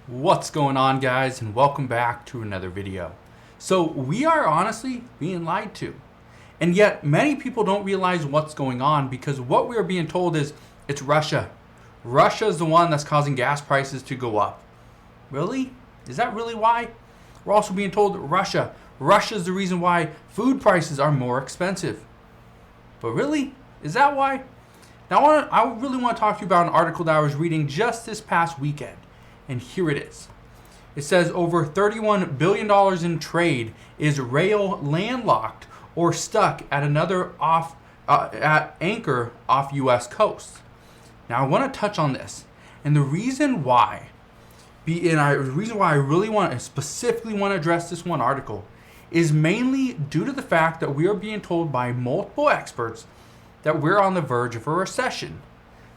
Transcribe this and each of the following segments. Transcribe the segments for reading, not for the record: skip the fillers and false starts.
What's going on, guys, and welcome back to another video. So we are honestly being lied to, and yet many people don't realize what's going on because what we are being told is it's Russia. Russia is the one that's causing gas prices to go up. Really? Is that really why? We're also being told Russia is the reason why food prices are more expensive. But really? Is that why? Now I really want to talk to you about an article that I was reading just this past weekend. And here it is. It says over $31 billion in trade is rail landlocked or stuck at another anchor off U.S. coast. Now I want to touch on this, and the reason why I really specifically want to address this one article is mainly due to the fact that we are being told by multiple experts that we're on the verge of a recession,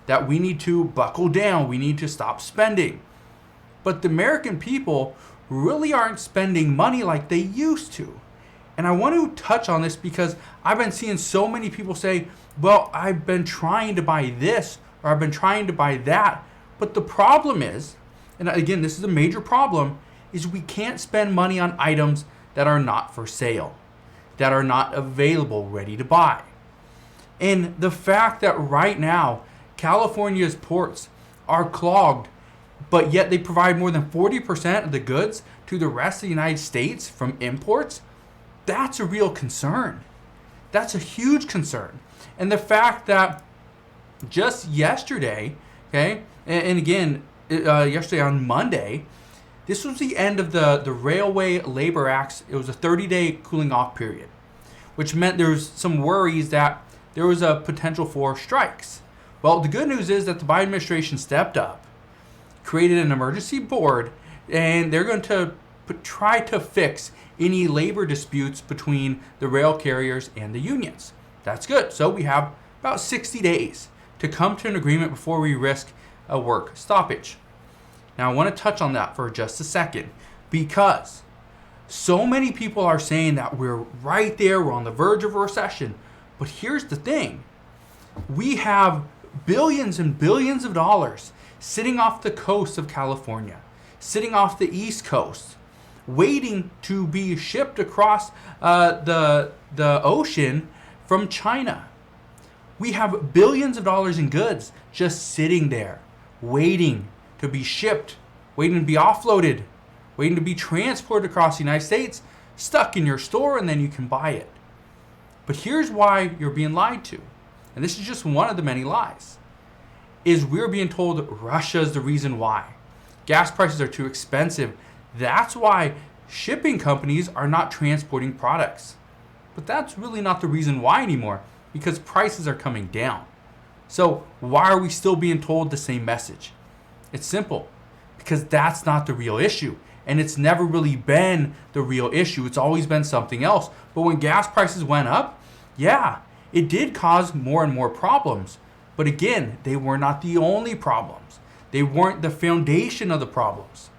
that we need to buckle down, we need to stop spending. But the American people really aren't spending money like they used to. And I want to touch on this because I've been seeing so many people say, well, I've been trying to buy this or I've been trying to buy that. But the problem is, and again, this is a major problem, is we can't spend money on items that are not for sale, that are not available, ready to buy. And the fact that right now, California's ports are clogged, but yet they provide more than 40% of the goods to the rest of the United States from imports, that's a real concern. That's a huge concern. And the fact that just yesterday, okay, and again, yesterday on Monday, this was the end of the Railway Labor Acts. It was a 30-day cooling off period, which meant there was some worries that there was a potential for strikes. Well, the good news is that the Biden administration stepped up, created an emergency board, and they're going to try to fix any labor disputes between the rail carriers and the unions. That's good. So we have about 60 days to come to an agreement before we risk a work stoppage. Now I want to touch on that for just a second because so many people are saying that we're right there, we're on the verge of a recession. But here's the thing. We have billions and billions of dollars sitting off the coast of California, sitting off the East Coast, waiting to be shipped across the ocean from China. We have billions of dollars in goods just sitting there, waiting to be shipped, waiting to be offloaded, waiting to be transported across the United States, stuck in your store, and then you can buy it. But here's why you're being lied to, and this is just one of the many lies, is we're being told Russia is the reason why. Gas prices are too expensive. That's why shipping companies are not transporting products. But that's really not the reason why anymore, because prices are coming down. So why are we still being told the same message? It's simple, because that's not the real issue. And it's never really been the real issue. It's always been something else. But when gas prices went up, yeah, it did cause more and more problems. But again, they were not the only problems. They weren't the foundation of the problems.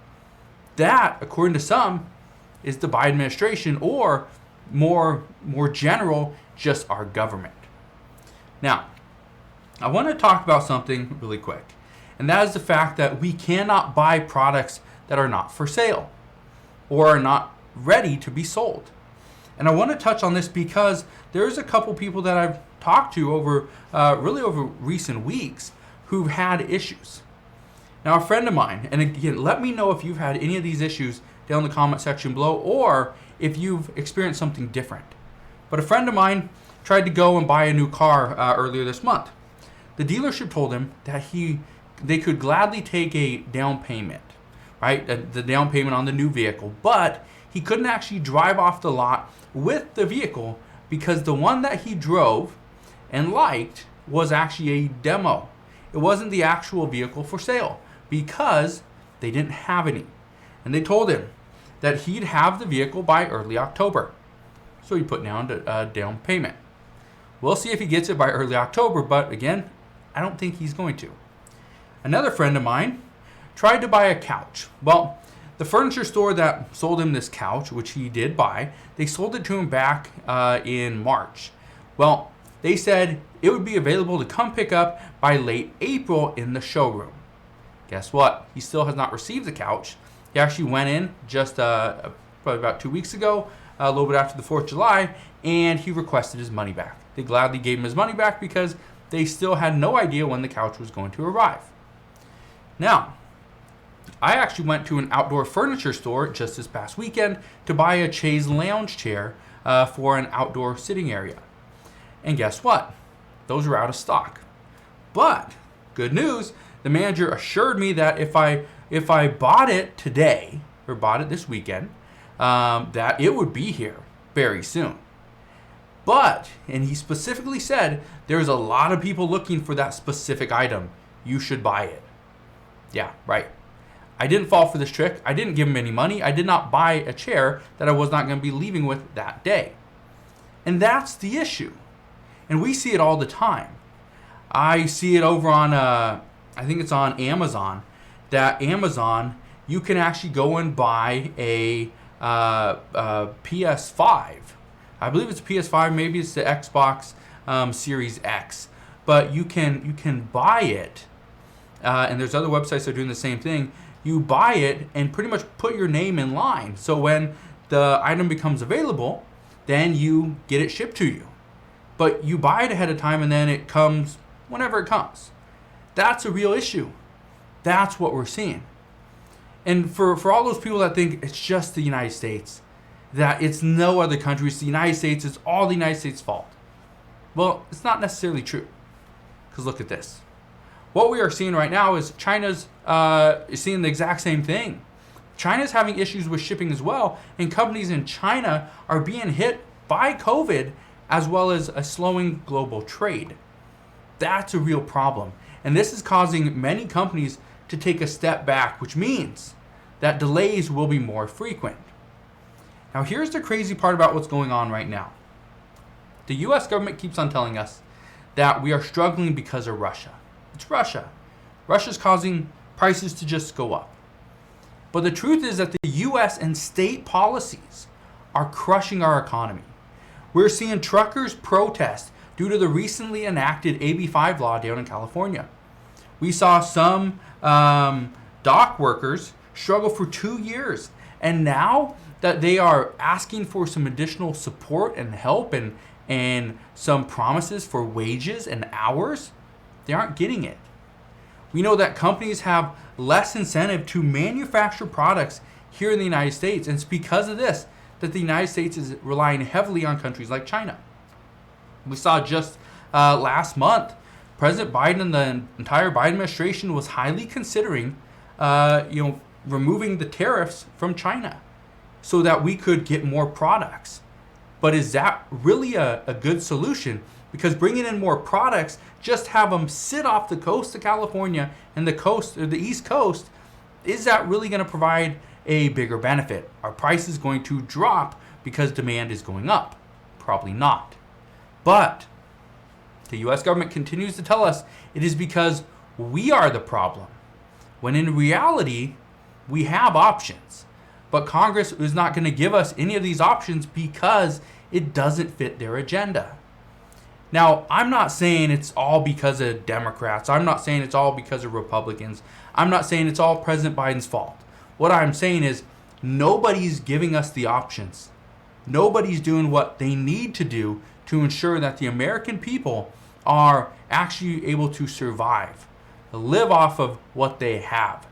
That, according to some, is the Biden administration, or more general, just our government. Now, I want to talk about something really quick, and that is the fact that we cannot buy products that are not for sale or are not ready to be sold. And I want to touch on this because there's a couple people that I've talked to over recent weeks who've had issues. Now, a friend of mine, and again, let me know if you've had any of these issues down in the comment section below, or if you've experienced something different. But a friend of mine tried to go and buy a new car earlier this month. The dealership told him that they could gladly take a down payment, right? The down payment on the new vehicle, but he couldn't actually drive off the lot with the vehicle because the one that he drove and liked was actually a demo. It wasn't the actual vehicle for sale because they didn't have any. And they told him that he'd have the vehicle by early October. So he put down a down payment. We'll see if he gets it by early October, but again, I don't think he's going to. Another friend of mine tried to buy a couch. Well, the furniture store that sold him this couch, which he did buy, they sold it to him back in March. Well, they said it would be available to come pick up by late April in the showroom. Guess what? He still has not received the couch. He actually went in just probably about 2 weeks ago, a little bit after the 4th of July, and he requested his money back. They gladly gave him his money back because they still had no idea when the couch was going to arrive. Now, I actually went to an outdoor furniture store just this past weekend to buy a chaise lounge chair for an outdoor sitting area. And guess what? Those are out of stock. But good news, the manager assured me that if I bought it today or bought it this weekend, that it would be here very soon. But, and he specifically said, there's a lot of people looking for that specific item. You should buy it. Yeah, right. I didn't fall for this trick. I didn't give him any money. I did not buy a chair that I was not going to be leaving with that day. And that's the issue. And we see it all the time. I see it over on, I think it's on Amazon, that Amazon, you can actually go and buy a PS5. I believe it's a PS5, maybe it's the Xbox Series X. But you can buy it, and there's other websites that are doing the same thing. You buy it and pretty much put your name in line. So when the item becomes available, then you get it shipped to you. But you buy it ahead of time and then it comes whenever it comes. That's a real issue. That's what we're seeing. And for all those people that think it's just the United States, that it's no other country, it's the United States, it's all the United States' fault. Well, it's not necessarily true. Because look at this. What we are seeing right now is China's seeing the exact same thing. China's having issues with shipping as well, and companies in China are being hit by COVID as well as a slowing global trade. That's a real problem. And this is causing many companies to take a step back, which means that delays will be more frequent. Now, here's the crazy part about what's going on right now. The US government keeps on telling us that we are struggling because of Russia. It's Russia. Russia's causing prices to just go up. But the truth is that the US and state policies are crushing our economy. We're seeing truckers protest due to the recently enacted AB5 law down in California. We saw some dock workers struggle for 2 years. And now that they are asking for some additional support and help and some promises for wages and hours, they aren't getting it. We know that companies have less incentive to manufacture products here in the United States. And it's because of this that the United States is relying heavily on countries like China. We saw just last month, President Biden and the entire Biden administration was highly considering removing the tariffs from China so that we could get more products. But is that really a good solution? Because bringing in more products, just have them sit off the coast of California and the coast or the East Coast, is that really going to provide a bigger benefit? Are prices going to drop because demand is going up? Probably not. But the US government continues to tell us it is because we are the problem, when in reality, we have options. But Congress is not going to give us any of these options because it doesn't fit their agenda. Now, I'm not saying it's all because of Democrats. I'm not saying it's all because of Republicans. I'm not saying it's all President Biden's fault. What I'm saying is nobody's giving us the options. Nobody's doing what they need to do to ensure that the American people are actually able to survive, live off of what they have.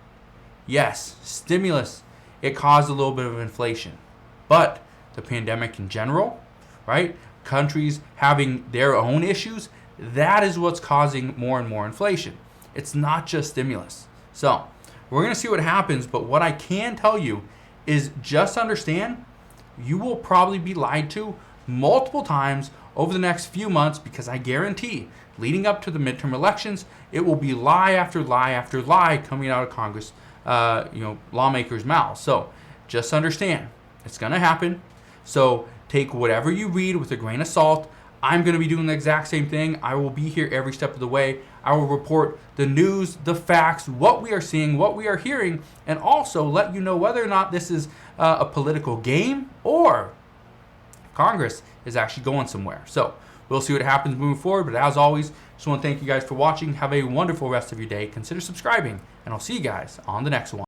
Yes, stimulus, it caused a little bit of inflation. But the pandemic in general, right? Countries having their own issues, that is what's causing more and more inflation. It's not just stimulus. So we're going to see what happens, but what I can tell you is just understand you will probably be lied to multiple times over the next few months, because I guarantee leading up to the midterm elections, it will be lie after lie after lie coming out of Congress, lawmakers' mouths. So just understand it's going to happen. So take whatever you read with a grain of salt. I'm going to be doing the exact same thing. I will be here every step of the way. I will report the news, the facts, what we are seeing, what we are hearing, and also let you know whether or not this is a political game or Congress is actually going somewhere. So we'll see what happens moving forward. But as always, So I want to thank you guys for watching. Have a wonderful rest of your day. Consider subscribing, and I'll see you guys on the next one.